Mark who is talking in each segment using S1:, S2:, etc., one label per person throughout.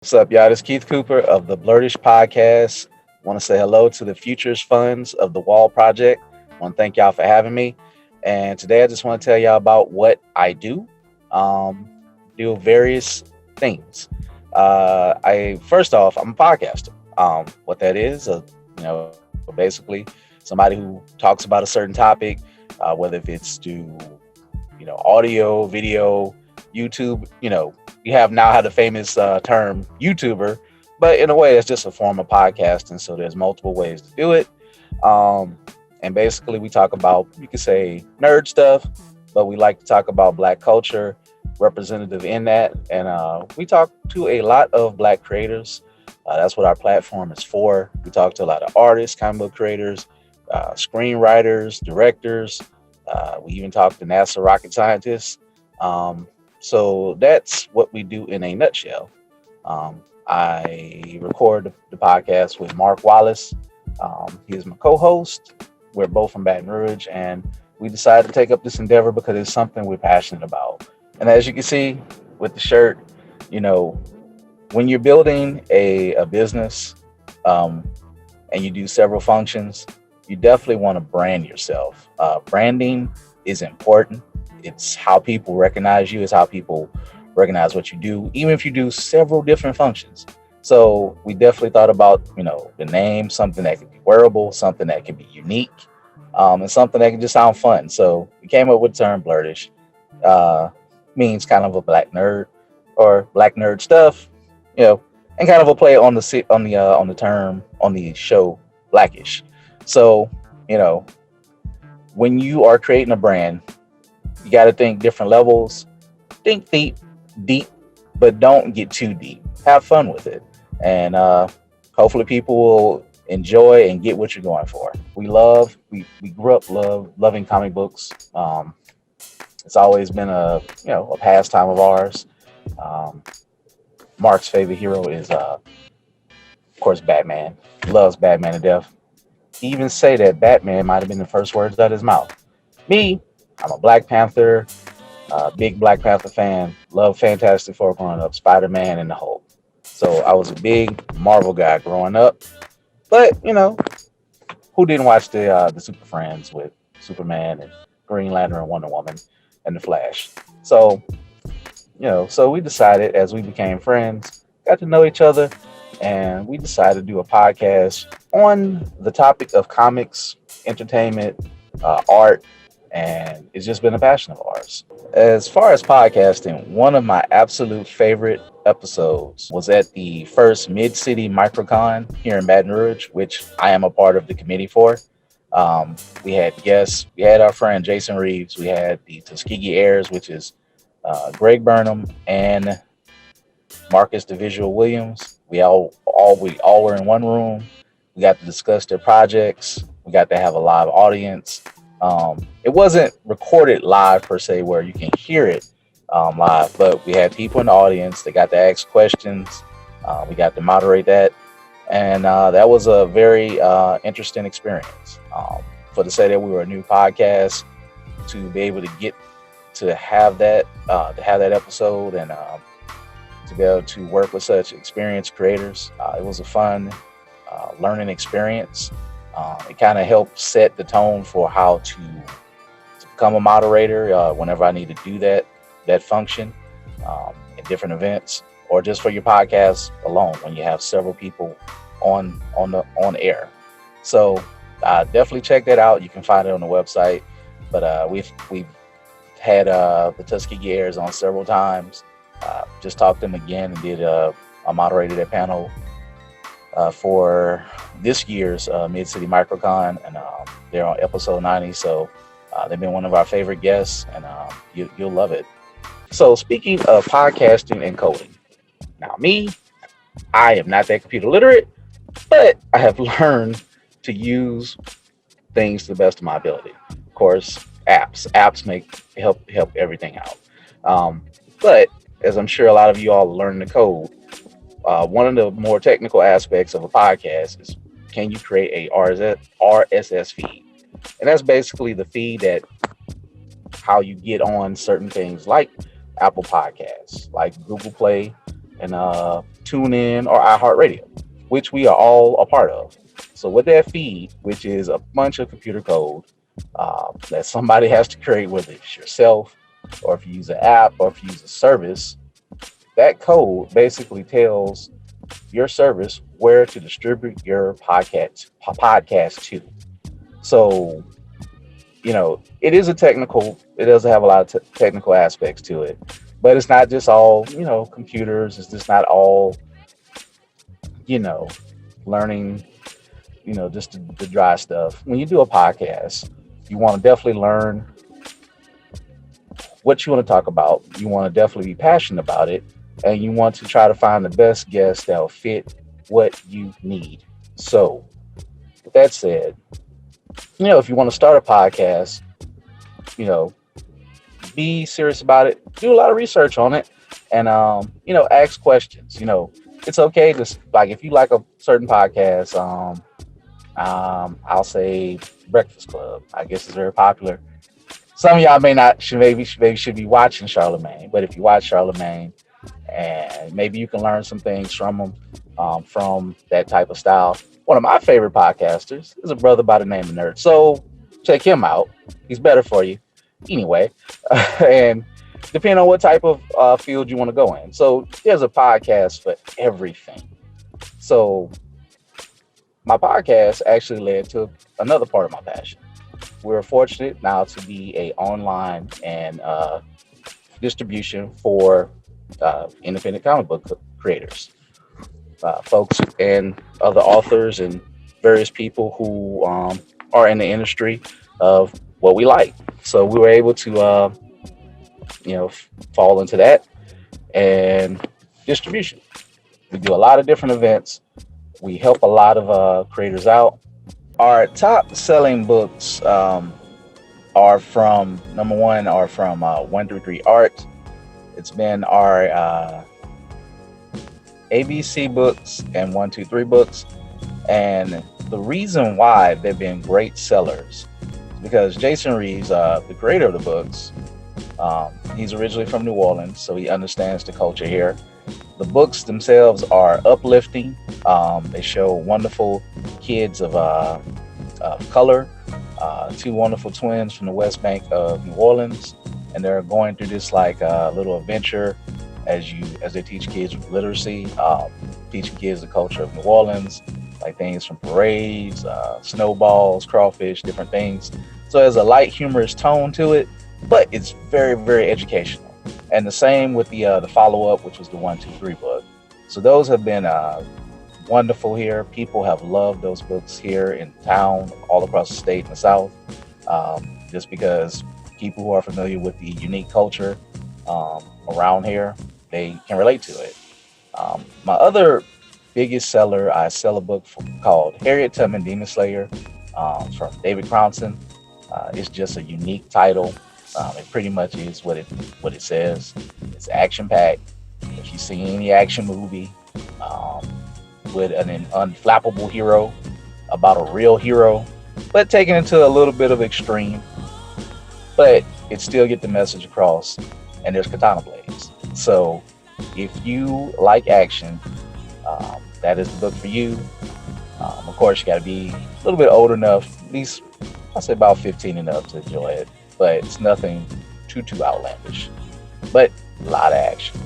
S1: What's up, y'all? This is Keith Cooper of the Blerdish podcast. Want to say hello to the Futures Funds of the Wall Project. Want to thank y'all for having me. And today I just want to tell y'all about what I do. Um, do various things. I first off, I'm a podcaster. What that is, basically somebody who talks about a certain topic, whether if it's audio, video, YouTube. You have now had the famous term YouTuber, but in a way, it's just a form of podcasting. So there's multiple ways to do it. Um, and basically, we talk about, you could say, nerd stuff, but we like to talk about Black culture, representative in that. And we talk to a lot of Black creators. That's what our platform is for. We talk to a lot of artists, comic book creators, screenwriters, directors. We even talk to NASA rocket scientists. So that's what we do in a nutshell. I record the podcast with Mark Wallace. He is my co-host. We're both from Baton Rouge, and we decided to take up this endeavor because it's something we're passionate about. And as you can see with the shirt, you know, when you're building a business and you do several functions, you definitely want to brand yourself. Branding is important. It's how people recognize you. It's how people recognize what you do, even if you do several different functions. So we definitely thought about, the name, something that could be wearable, something that could be unique, and something that could just sound fun. So we came up with the term Blerdish. Uh, Means kind of a black nerd or black nerd stuff, and kind of a play on the term on the show Blackish. So, you know, when you are creating a brand, you got to think different levels. Think deep, but don't get too deep. Have fun with it, and hopefully people will enjoy and get what you're going for. We grew up loving comic books. It's always been a pastime of ours. Um, Mark's favorite hero is of course Batman. He loves Batman to death. He even say that Batman might have been the first words out of his mouth. Me, I'm a Black Panther, big Black Panther fan. Love Fantastic Four growing up, Spider-Man and the Hulk. So I was a big Marvel guy growing up. But who didn't watch the Super Friends with Superman and Green Lantern and Wonder Woman and the Flash? So so we decided as we became friends, got to know each other, and we decided to do a podcast on the topic of comics, entertainment, art, and it's just been a passion of ours. As far as podcasting, one of my absolute favorite episodes was at the first Mid City Microcon here in Baton Rouge, which I am a part of the committee for. We had guests. We had our friend Jason Reeves. We had the Tuskegee Heirs, which is Greg Burnham and Marcus the Visual Williams. We all were in one room. We got to discuss their projects. We got to have a live audience. It wasn't recorded live per se, where you can hear it live, but we had people in the audience. They got to ask questions. We got to moderate that, and that was a very interesting experience. For to say that we were a new podcast, to be able to get to have that episode, and to be able to work with such experienced creators. It was a fun learning experience. It kind of helped set the tone for how to become a moderator whenever I need to do that function in different events, or just for your podcast alone when you have several people on air. So definitely check that out. You can find it on the website. But we've had the Tuskegee Heirs on several times. Just talked to them again and did I moderated a panel for this year's Mid-City Microcon, and they're on episode 90. So they've been one of our favorite guests, and you'll love it. So speaking of podcasting and coding, now I am not that computer literate, but I have learned to use things to the best of my ability. Of course, apps help everything out. But as I'm sure a lot of you all are learning to code, one of the more technical aspects of a podcast is, can you create a RSS feed? And that's basically the feed that how you get on certain things like Apple Podcasts, like Google Play, and TuneIn, or iHeartRadio, which we are all a part of. So with that feed, which is a bunch of computer code that somebody has to create, whether it's yourself or if you use an app or if you use a service, that code basically tells your service where to distribute your podcast to. So, it is it does have a lot of technical aspects to it, but it's not just all, computers. It's just not all, you know, learning, just the dry stuff. When you do a podcast, you want to definitely learn what you want to talk about. You want to definitely be passionate about it, and you want to try to find the best guest that'll fit what you need. So, with that said, if you want to start a podcast, you know, be serious about it. Do a lot of research on it, and ask questions. It's okay to, like, if you like a certain podcast. I'll say Breakfast Club. I guess it's very popular. Some of y'all may not should be watching Charlemagne, but if you watch Charlemagne, and maybe you can learn some things from him, from that type of style. One of my favorite podcasters is a brother by the name of Nerd. So check him out. He's better for you anyway. And depending on what type of field you want to go in. So there's a podcast for everything. So my podcast actually led to another part of my passion. We're fortunate now to be a online and distribution for independent comic book creators, folks, and other authors and various people who are in the industry of what we like. So we were able to, fall into that and distribution. We do a lot of different events. We help a lot of creators out. Our top selling books are from, number one, 133 Art. It's been our ABC books and 123 books. And the reason why they've been great sellers is because Jason Reeves, the creator of the books, he's originally from New Orleans, so he understands the culture here. The books themselves are uplifting. They show wonderful kids of color, two wonderful twins from the West Bank of New Orleans, and they're going through this little adventure as they teach kids literacy, teaching kids the culture of New Orleans, like things from parades, snowballs, crawfish, different things. So there's a light, humorous tone to it, but it's very, very educational. And the same with the follow-up, which was the 123 book. So those have been wonderful here. People have loved those books here in town, all across the state and the South, just because people who are familiar with the unique culture around here, they can relate to it. My other biggest seller, I sell a book called Harriet Tubman Demon Slayer from David Crownson. It's just a unique title. It pretty much is what it says. It's action-packed. If you see any action movie with an unflappable hero about a real hero, but taken into a little bit of extreme, but it still get the message across, and there's katana blades. So if you like action, that is the book for you. Of course, you got to be a little bit old enough, at least I'll say about 15 and up, to enjoy it. But it's nothing too outlandish, but a lot of action.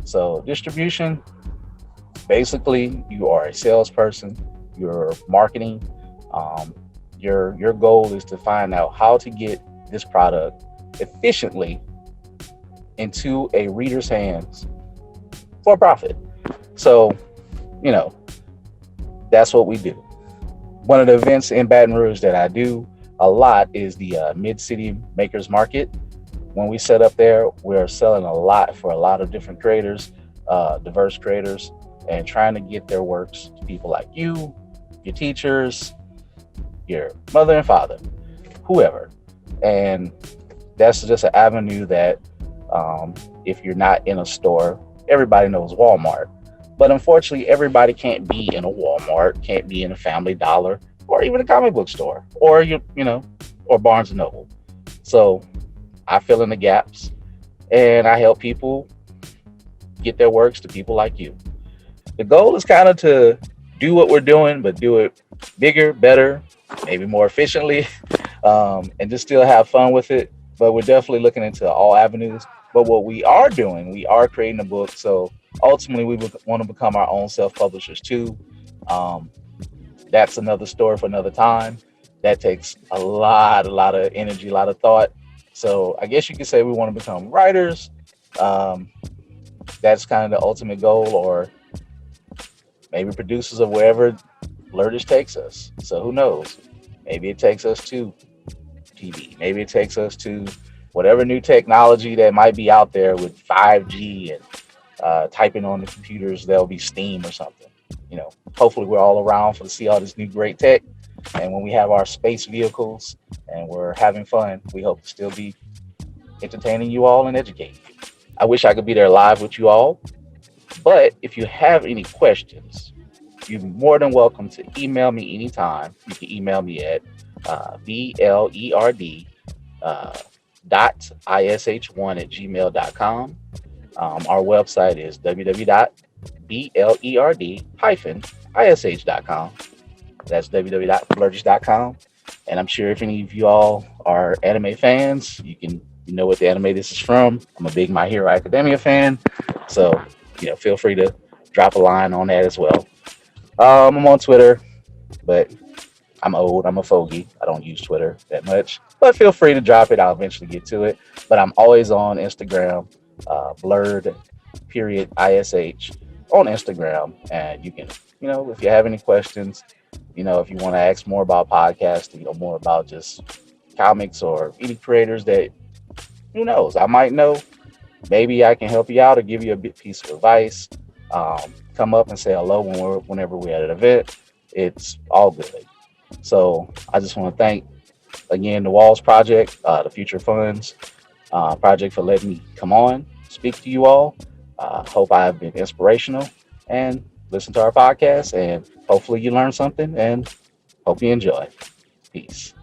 S1: So distribution, basically, you are a salesperson, you're marketing. Your goal is to find out how to get this product efficiently into a reader's hands for a profit. So, that's what we do. One of the events in Baton Rouge that I do a lot is the Mid-City Makers Market. When we set up there, we're selling a lot for a lot of different creators, diverse creators, and trying to get their works to people like you, your teachers, your mother and father, whoever. And that's just an avenue that if you're not in a store, everybody knows Walmart. But unfortunately, everybody can't be in a Walmart, can't be in a Family Dollar, or even a comic book store, or or Barnes and Noble. So I fill in the gaps, and I help people get their works to people like you. The goal is kind of to do what we're doing, but do it bigger, better, maybe more efficiently, and just still have fun with it. But we're definitely looking into all avenues. But what we are doing, we are creating a book. So ultimately, we would want to become our own self publishers too. Um, that's another story for another time. That takes a lot of energy, a lot of thought. So I guess you could say we want to become writers. Um, that's kind of the ultimate goal, or maybe producers of wherever Blerdish takes us. So who knows? Maybe it takes us to TV. Maybe it takes us to whatever new technology that might be out there with 5G and typing on the computers. There'll be Steam or something. Hopefully we're all around for to see all this new great tech. And when we have our space vehicles and we're having fun, we hope to still be entertaining you all and educating you. I wish I could be there live with you all. But if you have any questions, you're more than welcome to email me anytime. You can email me at blerd dot ish1 at gmail.com. Our website is www.blerd-ish.com. That's www.blerdish.com. And I'm sure if any of you all are anime fans, you know what the anime this is from. I'm a big My Hero Academia fan. So, feel free to drop a line on that as well. I'm on Twitter, but I'm old. I'm a fogey. I don't use Twitter that much, but feel free to drop it. I'll eventually get to it. But I'm always on Instagram, blurred period ish on Instagram, and you can, if you have any questions, if you want to ask more about podcasting, more about just comics or any creators that who knows, I might know. Maybe I can help you out or give you a bit piece of advice. Come up and say hello whenever we're at an event. It's all good. So I just want to thank again the Walls Project, the Future Funds Project for letting me come on, speak to you all. Hope I have been inspirational and listen to our podcast, and hopefully you learn something and hope you enjoy. Peace.